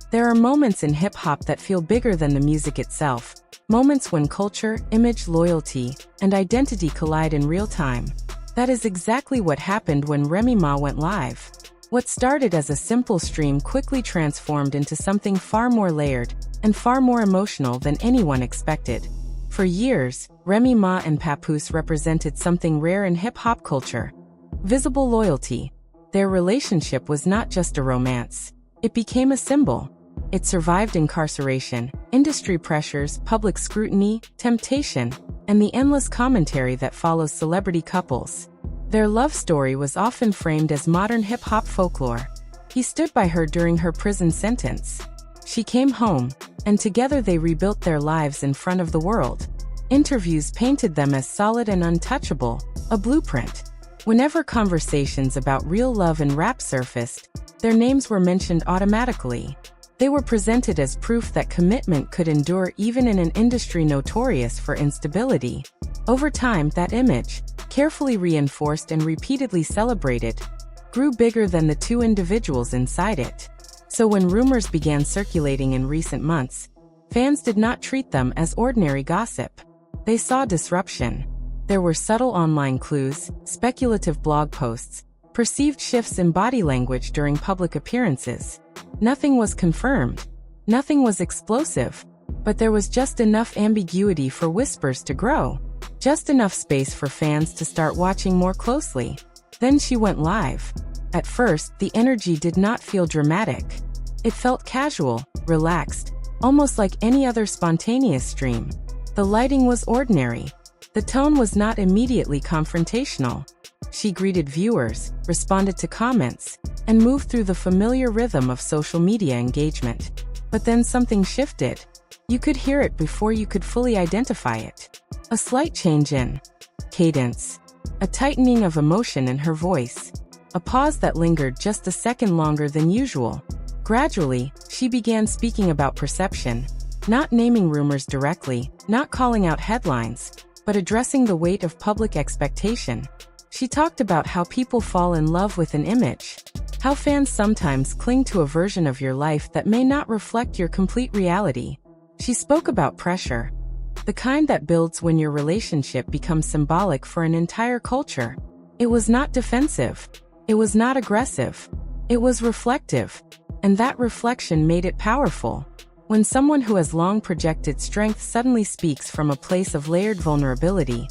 There are moments in hip-hop that feel bigger than the music itself, moments when culture, image, loyalty, and identity collide in real time. That is exactly what happened when Remy Ma went live. What started as a simple stream quickly transformed into something far more layered and far more emotional than anyone expected. For years, Remy Ma and Papoose represented something rare in hip-hop culture: visible loyalty. Their relationship was not just a romance. It became a symbol. It survived incarceration, industry pressures, public scrutiny, temptation, and the endless commentary that follows celebrity couples. Their love story was often framed as modern hip-hop folklore. He stood by her during her prison sentence. She came home, and together they rebuilt their lives in front of the world. Interviews painted them as solid and untouchable, a blueprint. Whenever conversations about real love and rap surfaced, their names were mentioned automatically. They were presented as proof that commitment could endure even in an industry notorious for instability. Over time, that image, carefully reinforced and repeatedly celebrated, grew bigger than the two individuals inside it. So when rumors began circulating in recent months, fans did not treat them as ordinary gossip. They saw disruption. There were subtle online clues, speculative blog posts, perceived shifts in body language during public appearances. Nothing was confirmed. Nothing was explosive. But there was just enough ambiguity for whispers to grow. Just enough space for fans to start watching more closely. Then she went live. At first, the energy did not feel dramatic. It felt casual, relaxed, almost like any other spontaneous stream. The lighting was ordinary. The tone was not immediately confrontational. She greeted viewers, responded to comments, and moved through the familiar rhythm of social media engagement. But then something shifted. You could hear it before you could fully identify it. A slight change in cadence, a tightening of emotion in her voice, a pause that lingered just a second longer than usual. Gradually, she began speaking about perception, not naming rumors directly, not calling out headlines, but addressing the weight of public expectation. She talked about how people fall in love with an image, how fans sometimes cling to a version of your life that may not reflect your complete reality. She spoke about pressure, the kind that builds when your relationship becomes symbolic for an entire culture. It was not defensive. It was not aggressive. It was reflective. And that reflection made it powerful. When someone who has long projected strength suddenly speaks from a place of layered vulnerability,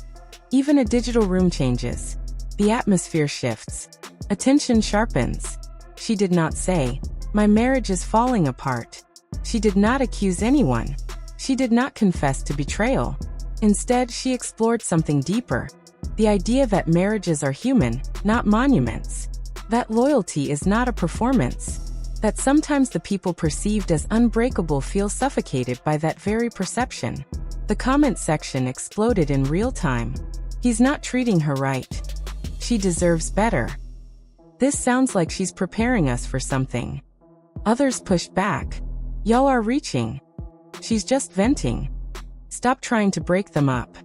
even a digital room changes. The atmosphere shifts. Attention sharpens. She did not say, "My marriage is falling apart." She did not accuse anyone. She did not confess to betrayal. Instead, she explored something deeper. The idea that marriages are human, not monuments. That loyalty is not a performance. That sometimes the people perceived as unbreakable feel suffocated by that very perception. The comment section exploded in real time. "He's not treating her right. She deserves better. This sounds like she's preparing us for something." Others pushed back. "Y'all are reaching. She's just venting. Stop trying to break them up."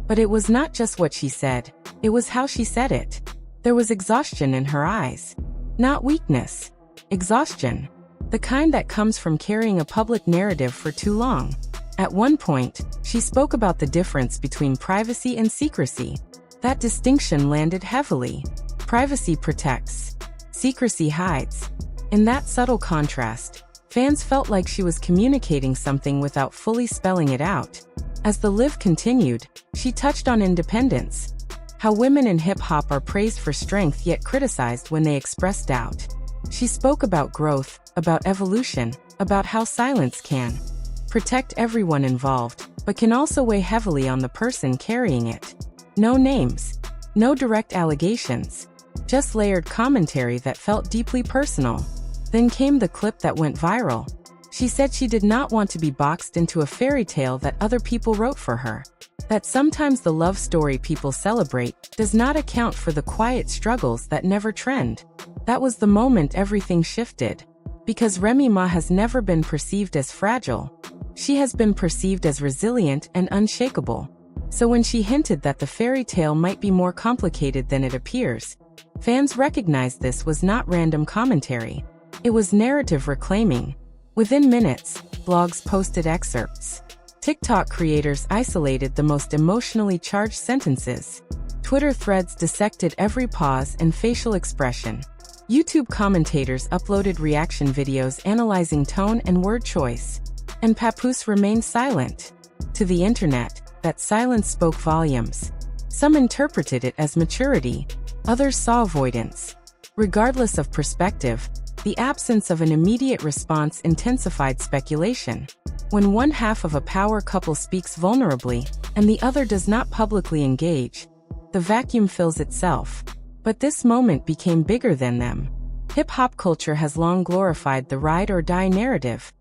But it was not just what she said, it was how she said it. There was exhaustion in her eyes. Not weakness. Exhaustion. The kind that comes from carrying a public narrative for too long. At one point, she spoke about the difference between privacy and secrecy. That distinction landed heavily. Privacy protects. Secrecy hides. In that subtle contrast, fans felt like she was communicating something without fully spelling it out. As the live continued, she touched on independence. How women in hip-hop are praised for strength yet criticized when they express doubt. She spoke about growth, about evolution, about how silence can protect everyone involved, but can also weigh heavily on the person carrying it. No names. No direct allegations. Just layered commentary that felt deeply personal. Then came the clip that went viral. She said she did not want to be boxed into a fairy tale that other people wrote for her. That sometimes the love story people celebrate does not account for the quiet struggles that never trend. That was the moment everything shifted. Because Remy Ma has never been perceived as fragile. She has been perceived as resilient and unshakable. So when she hinted that the fairy tale might be more complicated than it appears, fans recognized this was not random commentary. It was narrative reclaiming. Within minutes, blogs posted excerpts. TikTok creators isolated the most emotionally charged sentences. Twitter threads dissected every pause and facial expression. YouTube commentators uploaded reaction videos analyzing tone and word choice. And Papoose remained silent. To the internet, that silence spoke volumes. Some interpreted it as maturity, others saw avoidance. Regardless of perspective, the absence of an immediate response intensified speculation. When one half of a power couple speaks vulnerably, and the other does not publicly engage, the vacuum fills itself. But this moment became bigger than them. Hip-hop culture has long glorified the ride-or-die narrative.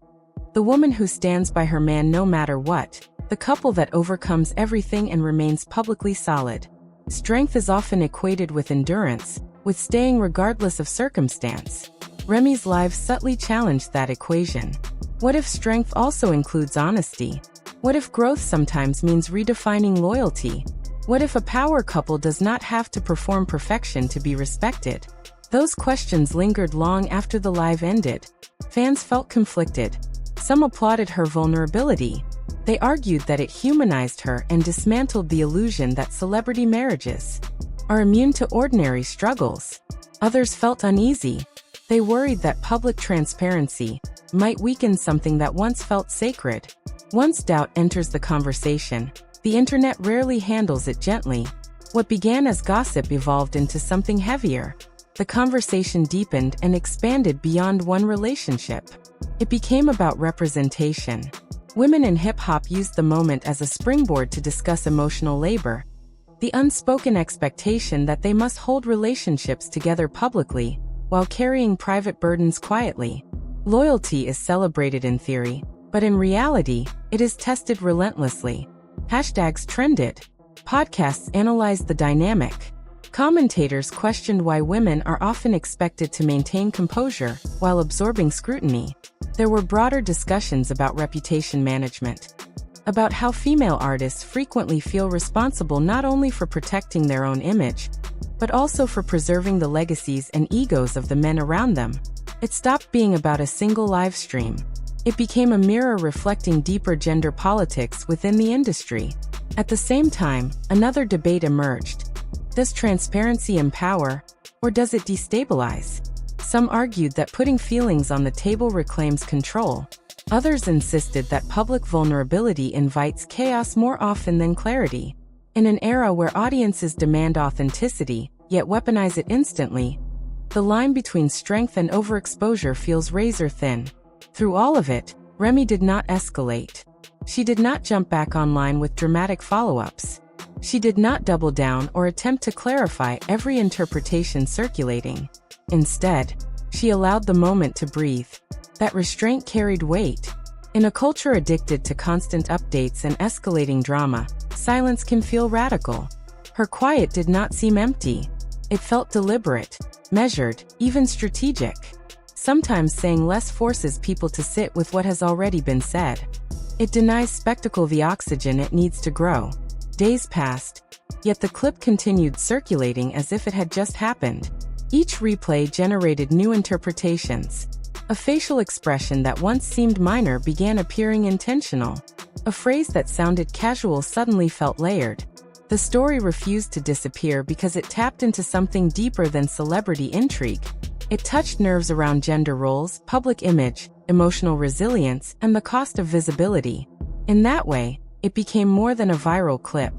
The woman who stands by her man no matter what, the couple that overcomes everything and remains publicly solid. Strength is often equated with endurance, with staying regardless of circumstance. Remy's live subtly challenged that equation. What if strength also includes honesty? What if growth sometimes means redefining loyalty? What if a power couple does not have to perform perfection to be respected? Those questions lingered long after the live ended. Fans felt conflicted. Some applauded her vulnerability. They argued that it humanized her and dismantled the illusion that celebrity marriages are immune to ordinary struggles. Others felt uneasy. They worried that public transparency might weaken something that once felt sacred. Once doubt enters the conversation, the internet rarely handles it gently. What began as gossip evolved into something heavier. The conversation deepened and expanded beyond one relationship. It became about representation. Women in hip-hop used the moment as a springboard to discuss emotional labor. The unspoken expectation that they must hold relationships together publicly, while carrying private burdens quietly. Loyalty is celebrated in theory, but in reality, it is tested relentlessly. Hashtags trended. Podcasts analyzed the dynamic. Commentators questioned why women are often expected to maintain composure while absorbing scrutiny. There were broader discussions about reputation management, about how female artists frequently feel responsible not only for protecting their own image, but also for preserving the legacies and egos of the men around them. It stopped being about a single live stream. It became a mirror reflecting deeper gender politics within the industry. At the same time, another debate emerged. Does transparency empower, or does it destabilize? Some argued that putting feelings on the table reclaims control. Others insisted that public vulnerability invites chaos more often than clarity. In an era where audiences demand authenticity, yet weaponize it instantly, the line between strength and overexposure feels razor thin. Through all of it, Remy did not escalate. She did not jump back online with dramatic follow-ups. She did not double down or attempt to clarify every interpretation circulating. Instead, she allowed the moment to breathe. That restraint carried weight. In a culture addicted to constant updates and escalating drama, silence can feel radical. Her quiet did not seem empty. It felt deliberate, measured, even strategic. Sometimes saying less forces people to sit with what has already been said. It denies spectacle the oxygen it needs to grow. Days passed, yet the clip continued circulating as if it had just happened. Each replay generated new interpretations. A facial expression that once seemed minor began appearing intentional. A phrase that sounded casual suddenly felt layered. The story refused to disappear because it tapped into something deeper than celebrity intrigue. It touched nerves around gender roles, public image, emotional resilience, and the cost of visibility. In that way, it became more than a viral clip.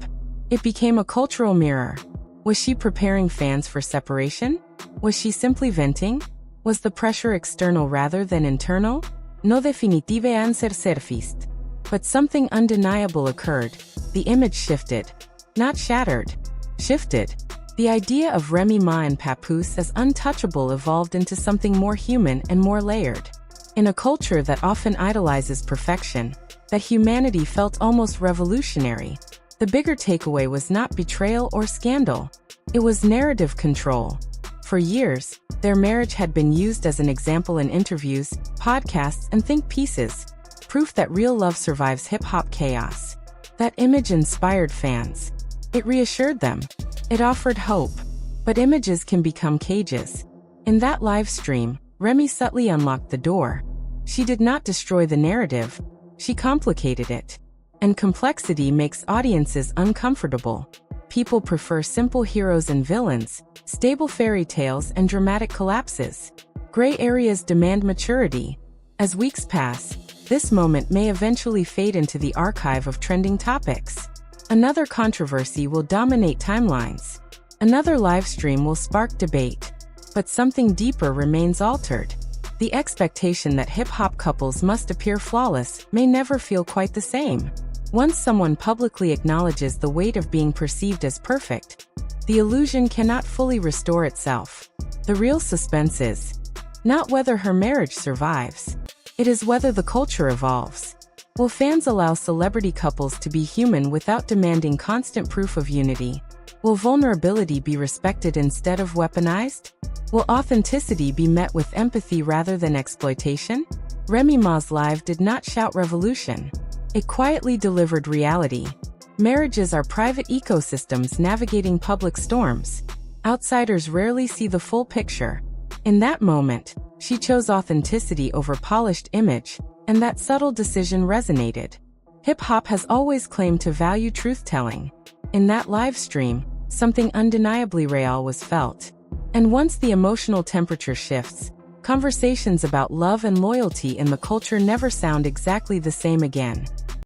It became a cultural mirror. Was she preparing fans for separation? Was she simply venting? Was the pressure external rather than internal? No definitive answer surfaced. But something undeniable occurred. The image shifted. Not shattered. Shifted. The idea of Remy Ma and Papoose as untouchable evolved into something more human and more layered. In a culture that often idolizes perfection, that humanity felt almost revolutionary. The bigger takeaway was not betrayal or scandal. It was narrative control. For years, their marriage had been used as an example in interviews, podcasts, and think pieces. Proof that real love survives hip-hop chaos. That image inspired fans. It reassured them. It offered hope. But images can become cages. In that live stream, Remy subtly unlocked the door. She did not destroy the narrative, she complicated it. And complexity makes audiences uncomfortable. People prefer simple heroes and villains, stable fairy tales and dramatic collapses. Gray areas demand maturity. As weeks pass, this moment may eventually fade into the archive of trending topics. Another controversy will dominate timelines. Another livestream will spark debate. But something deeper remains altered. The expectation that hip-hop couples must appear flawless may never feel quite the same. Once someone publicly acknowledges the weight of being perceived as perfect, the illusion cannot fully restore itself. The real suspense is not whether her marriage survives. It is whether the culture evolves. Will fans allow celebrity couples to be human without demanding constant proof of unity? Will vulnerability be respected instead of weaponized? Will authenticity be met with empathy rather than exploitation? Remy Ma's live did not shout revolution. It quietly delivered reality. Marriages are private ecosystems navigating public storms. Outsiders rarely see the full picture. In that moment, she chose authenticity over polished image, and that subtle decision resonated. Hip-hop has always claimed to value truth-telling. In that live stream, something undeniably real was felt. And once the emotional temperature shifts, conversations about love and loyalty in the culture never sound exactly the same again.